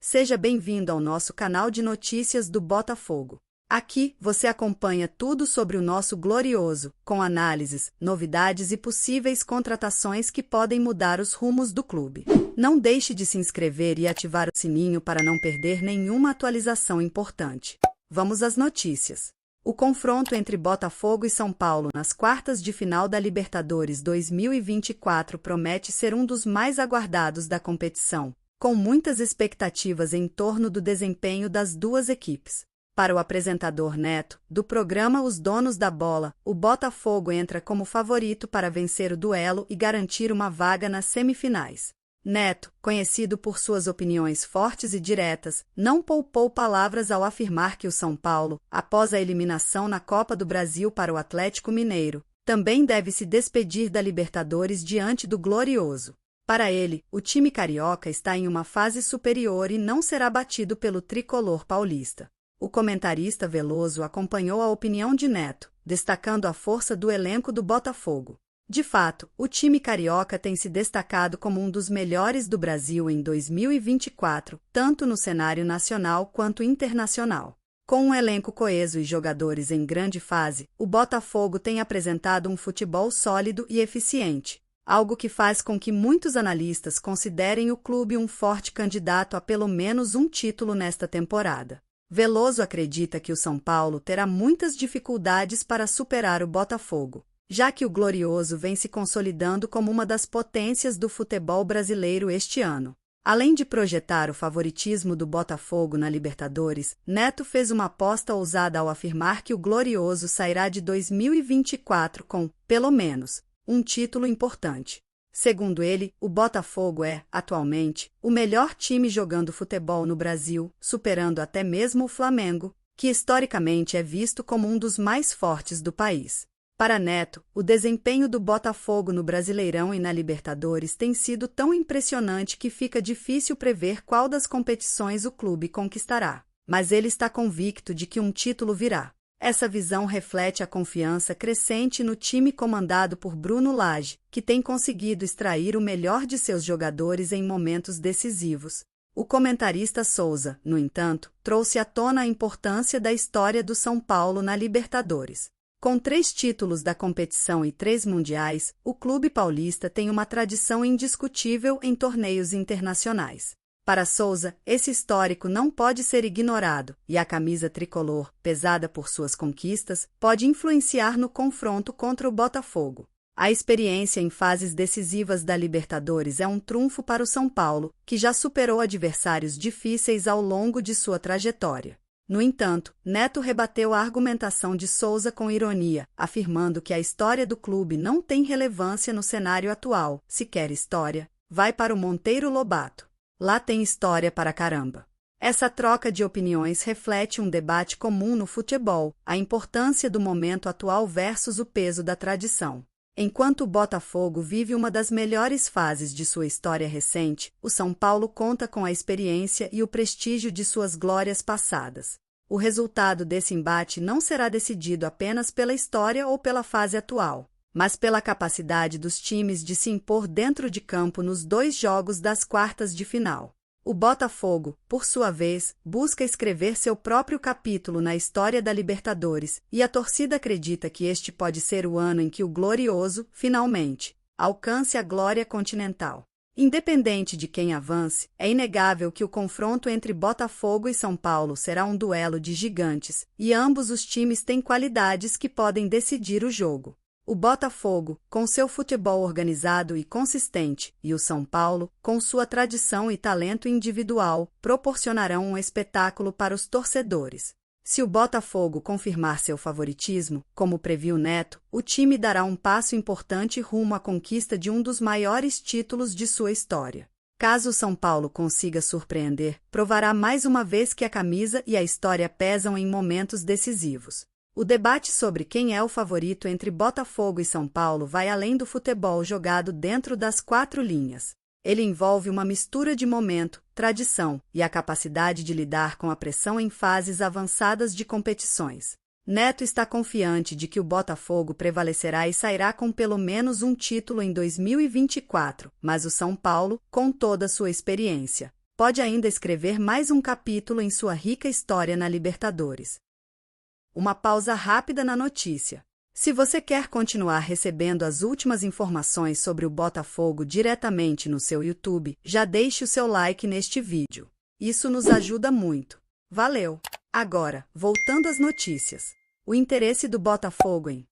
Seja bem-vindo ao nosso canal de notícias do Botafogo. Aqui, você acompanha tudo sobre o nosso glorioso, com análises, novidades e possíveis contratações que podem mudar os rumos do clube. Não deixe de se inscrever e ativar o sininho para não perder nenhuma atualização importante. Vamos às notícias. O confronto entre Botafogo e São Paulo nas quartas de final da Libertadores 2024 promete ser um dos mais aguardados da competição, com muitas expectativas em torno do desempenho das duas equipes. Para o apresentador Neto, do programa Os Donos da Bola, o Botafogo entra como favorito para vencer o duelo e garantir uma vaga nas semifinais. Neto, conhecido por suas opiniões fortes e diretas, não poupou palavras ao afirmar que o São Paulo, após a eliminação na Copa do Brasil para o Atlético Mineiro, também deve se despedir da Libertadores diante do Glorioso. Para ele, o time carioca está em uma fase superior e não será batido pelo tricolor paulista. O comentarista Veloso acompanhou a opinião de Neto, destacando a força do elenco do Botafogo. De fato, o time carioca tem se destacado como um dos melhores do Brasil em 2024, tanto no cenário nacional quanto internacional. Com um elenco coeso e jogadores em grande fase, o Botafogo tem apresentado um futebol sólido e eficiente, algo que faz com que muitos analistas considerem o clube um forte candidato a pelo menos um título nesta temporada. Veloso acredita que o São Paulo terá muitas dificuldades para superar o Botafogo, já que o Glorioso vem se consolidando como uma das potências do futebol brasileiro este ano. Além de projetar o favoritismo do Botafogo na Libertadores, Neto fez uma aposta ousada ao afirmar que o Glorioso sairá de 2024 com, pelo menos, um título importante. Segundo ele, o Botafogo é, atualmente, o melhor time jogando futebol no Brasil, superando até mesmo o Flamengo, que historicamente é visto como um dos mais fortes do país. Para Neto, o desempenho do Botafogo no Brasileirão e na Libertadores tem sido tão impressionante que fica difícil prever qual das competições o clube conquistará. Mas ele está convicto de que um título virá. Essa visão reflete a confiança crescente no time comandado por Bruno Lage, que tem conseguido extrair o melhor de seus jogadores em momentos decisivos. O comentarista Souza, no entanto, trouxe à tona a importância da história do São Paulo na Libertadores. Com 3 títulos da competição e 3 mundiais, o clube paulista tem uma tradição indiscutível em torneios internacionais. Para Souza, esse histórico não pode ser ignorado, e a camisa tricolor, pesada por suas conquistas, pode influenciar no confronto contra o Botafogo. A experiência em fases decisivas da Libertadores é um trunfo para o São Paulo, que já superou adversários difíceis ao longo de sua trajetória. No entanto, Neto rebateu a argumentação de Souza com ironia, afirmando que a história do clube não tem relevância no cenário atual. Se quer história, vai para o Monteiro Lobato. Lá tem história para caramba. Essa troca de opiniões reflete um debate comum no futebol, a importância do momento atual versus o peso da tradição. Enquanto o Botafogo vive uma das melhores fases de sua história recente, o São Paulo conta com a experiência e o prestígio de suas glórias passadas. O resultado desse embate não será decidido apenas pela história ou pela fase atual, mas pela capacidade dos times de se impor dentro de campo nos 2 jogos das quartas de final. O Botafogo, por sua vez, busca escrever seu próprio capítulo na história da Libertadores, e a torcida acredita que este pode ser o ano em que o Glorioso, finalmente, alcance a glória continental. Independente de quem avance, é inegável que o confronto entre Botafogo e São Paulo será um duelo de gigantes, e ambos os times têm qualidades que podem decidir o jogo. O Botafogo, com seu futebol organizado e consistente, e o São Paulo, com sua tradição e talento individual, proporcionarão um espetáculo para os torcedores. Se o Botafogo confirmar seu favoritismo, como previu Neto, o time dará um passo importante rumo à conquista de um dos maiores títulos de sua história. Caso o São Paulo consiga surpreender, provará mais uma vez que a camisa e a história pesam em momentos decisivos. O debate sobre quem é o favorito entre Botafogo e São Paulo vai além do futebol jogado dentro das 4 linhas. Ele envolve uma mistura de momento, tradição e a capacidade de lidar com a pressão em fases avançadas de competições. Neto está confiante de que o Botafogo prevalecerá e sairá com pelo menos um título em 2024, mas o São Paulo, com toda sua experiência, pode ainda escrever mais um capítulo em sua rica história na Libertadores. Uma pausa rápida na notícia. Se você quer continuar recebendo as últimas informações sobre o Botafogo diretamente no seu YouTube, já deixe o seu like neste vídeo. Isso nos ajuda muito. Valeu! Agora, voltando às notícias. O interesse do Botafogo em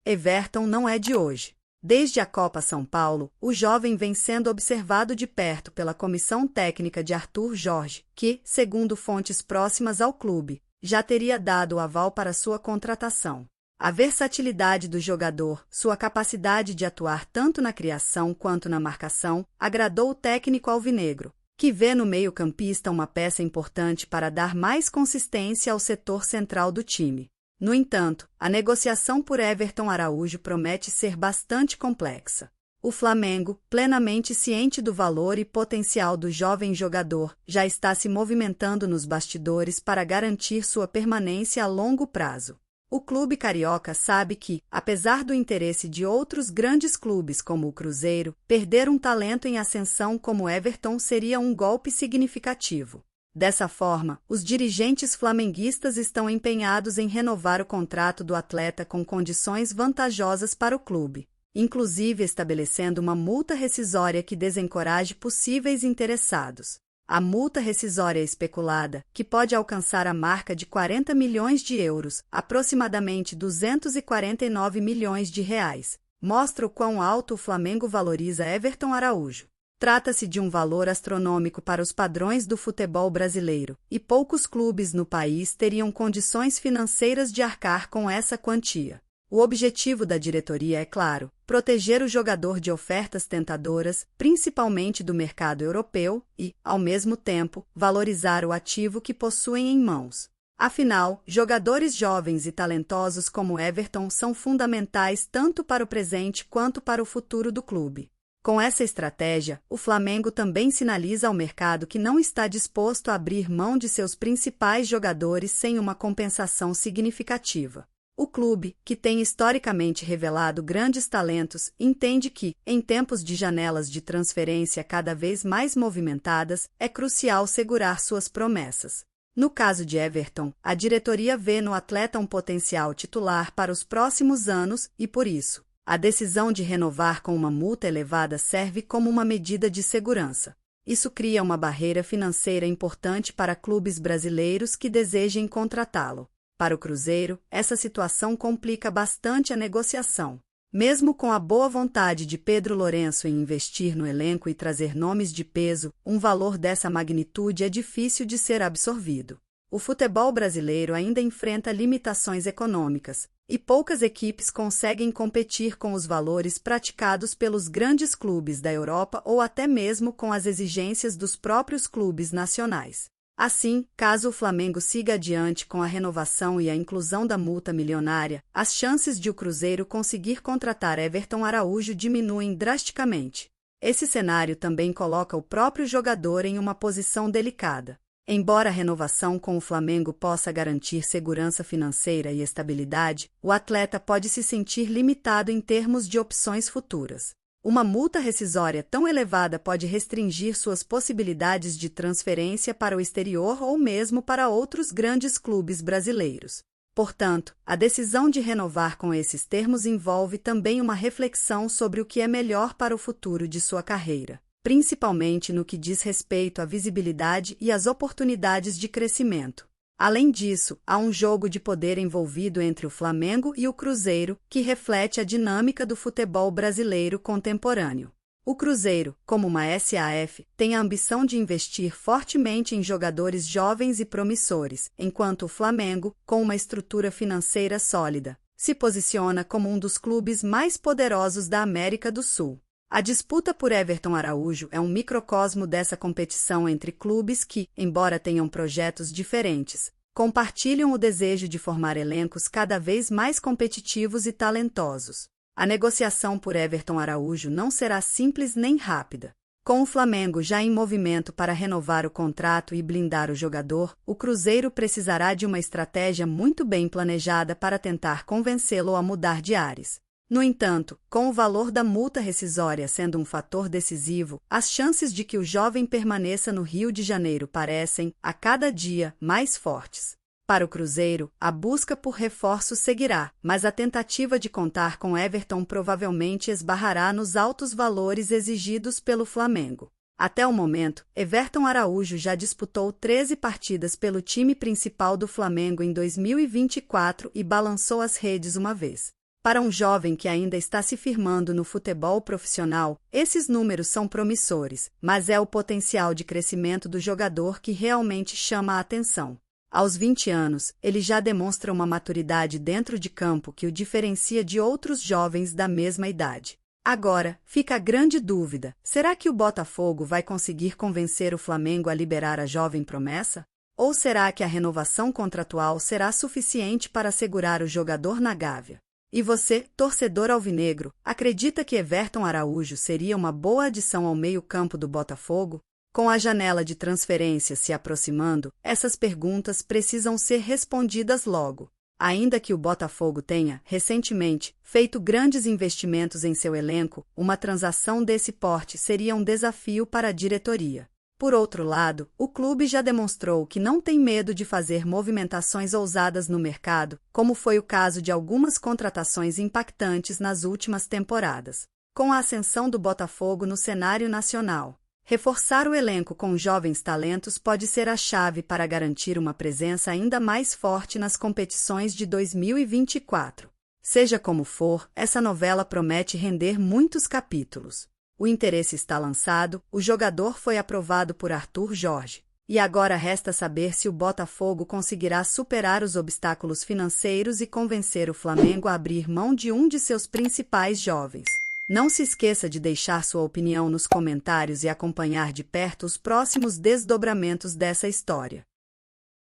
Everton não é de hoje. Desde a Copa São Paulo, o jovem vem sendo observado de perto pela comissão técnica de Arthur Jorge, que, segundo fontes próximas ao clube, já teria dado o aval para sua contratação. A versatilidade do jogador, sua capacidade de atuar tanto na criação quanto na marcação, agradou o técnico alvinegro, que vê no meio-campista uma peça importante para dar mais consistência ao setor central do time. No entanto, a negociação por Everton Araújo promete ser bastante complexa. O Flamengo, plenamente ciente do valor e potencial do jovem jogador, já está se movimentando nos bastidores para garantir sua permanência a longo prazo. O clube carioca sabe que, apesar do interesse de outros grandes clubes como o Cruzeiro, perder um talento em ascensão como Everton seria um golpe significativo. Dessa forma, os dirigentes flamenguistas estão empenhados em renovar o contrato do atleta com condições vantajosas para o clube, inclusive estabelecendo uma multa rescisória que desencoraje possíveis interessados. A multa rescisória especulada, que pode alcançar a marca de 40 milhões de euros, aproximadamente 249 milhões de reais, mostra o quão alto o Flamengo valoriza Everton Araújo. Trata-se de um valor astronômico para os padrões do futebol brasileiro, e poucos clubes no país teriam condições financeiras de arcar com essa quantia. O objetivo da diretoria é claro: proteger o jogador de ofertas tentadoras, principalmente do mercado europeu, e, ao mesmo tempo, valorizar o ativo que possuem em mãos. Afinal, jogadores jovens e talentosos como Everton são fundamentais tanto para o presente quanto para o futuro do clube. Com essa estratégia, o Flamengo também sinaliza ao mercado que não está disposto a abrir mão de seus principais jogadores sem uma compensação significativa. O clube, que tem historicamente revelado grandes talentos, entende que, em tempos de janelas de transferência cada vez mais movimentadas, é crucial segurar suas promessas. No caso de Everton, a diretoria vê no atleta um potencial titular para os próximos anos e, por isso, a decisão de renovar com uma multa elevada serve como uma medida de segurança. Isso cria uma barreira financeira importante para clubes brasileiros que desejem contratá-lo. Para o Cruzeiro, essa situação complica bastante a negociação. Mesmo com a boa vontade de Pedro Lourenço em investir no elenco e trazer nomes de peso, um valor dessa magnitude é difícil de ser absorvido. O futebol brasileiro ainda enfrenta limitações econômicas, e poucas equipes conseguem competir com os valores praticados pelos grandes clubes da Europa ou até mesmo com as exigências dos próprios clubes nacionais. Assim, caso o Flamengo siga adiante com a renovação e a inclusão da multa milionária, as chances de o Cruzeiro conseguir contratar Everton Araújo diminuem drasticamente. Esse cenário também coloca o próprio jogador em uma posição delicada. Embora a renovação com o Flamengo possa garantir segurança financeira e estabilidade, o atleta pode se sentir limitado em termos de opções futuras. Uma multa rescisória tão elevada pode restringir suas possibilidades de transferência para o exterior ou mesmo para outros grandes clubes brasileiros. Portanto, a decisão de renovar com esses termos envolve também uma reflexão sobre o que é melhor para o futuro de sua carreira, principalmente no que diz respeito à visibilidade e às oportunidades de crescimento. Além disso, há um jogo de poder envolvido entre o Flamengo e o Cruzeiro, que reflete a dinâmica do futebol brasileiro contemporâneo. O Cruzeiro, como uma SAF, tem a ambição de investir fortemente em jogadores jovens e promissores, enquanto o Flamengo, com uma estrutura financeira sólida, se posiciona como um dos clubes mais poderosos da América do Sul. A disputa por Everton Araújo é um microcosmo dessa competição entre clubes que, embora tenham projetos diferentes, compartilham o desejo de formar elencos cada vez mais competitivos e talentosos. A negociação por Everton Araújo não será simples nem rápida. Com o Flamengo já em movimento para renovar o contrato e blindar o jogador, o Cruzeiro precisará de uma estratégia muito bem planejada para tentar convencê-lo a mudar de ares. No entanto, com o valor da multa rescisória sendo um fator decisivo, as chances de que o jovem permaneça no Rio de Janeiro parecem, a cada dia, mais fortes. Para o Cruzeiro, a busca por reforço seguirá, mas a tentativa de contar com Everton provavelmente esbarrará nos altos valores exigidos pelo Flamengo. Até o momento, Everton Araújo já disputou 13 partidas pelo time principal do Flamengo em 2024 e balançou as redes uma vez. Para um jovem que ainda está se firmando no futebol profissional, esses números são promissores, mas é o potencial de crescimento do jogador que realmente chama a atenção. Aos 20 anos, ele já demonstra uma maturidade dentro de campo que o diferencia de outros jovens da mesma idade. Agora, fica a grande dúvida: será que o Botafogo vai conseguir convencer o Flamengo a liberar a jovem promessa? Ou será que a renovação contratual será suficiente para segurar o jogador na Gávea? E você, torcedor alvinegro, acredita que Everton Araújo seria uma boa adição ao meio-campo do Botafogo? Com a janela de transferências se aproximando, essas perguntas precisam ser respondidas logo. Ainda que o Botafogo tenha, recentemente, feito grandes investimentos em seu elenco, uma transação desse porte seria um desafio para a diretoria. Por outro lado, o clube já demonstrou que não tem medo de fazer movimentações ousadas no mercado, como foi o caso de algumas contratações impactantes nas últimas temporadas. Com a ascensão do Botafogo no cenário nacional, reforçar o elenco com jovens talentos pode ser a chave para garantir uma presença ainda mais forte nas competições de 2024. Seja como for, essa novela promete render muitos capítulos. O interesse está lançado, o jogador foi aprovado por Arthur Jorge, e agora resta saber se o Botafogo conseguirá superar os obstáculos financeiros e convencer o Flamengo a abrir mão de um de seus principais jovens. Não se esqueça de deixar sua opinião nos comentários e acompanhar de perto os próximos desdobramentos dessa história.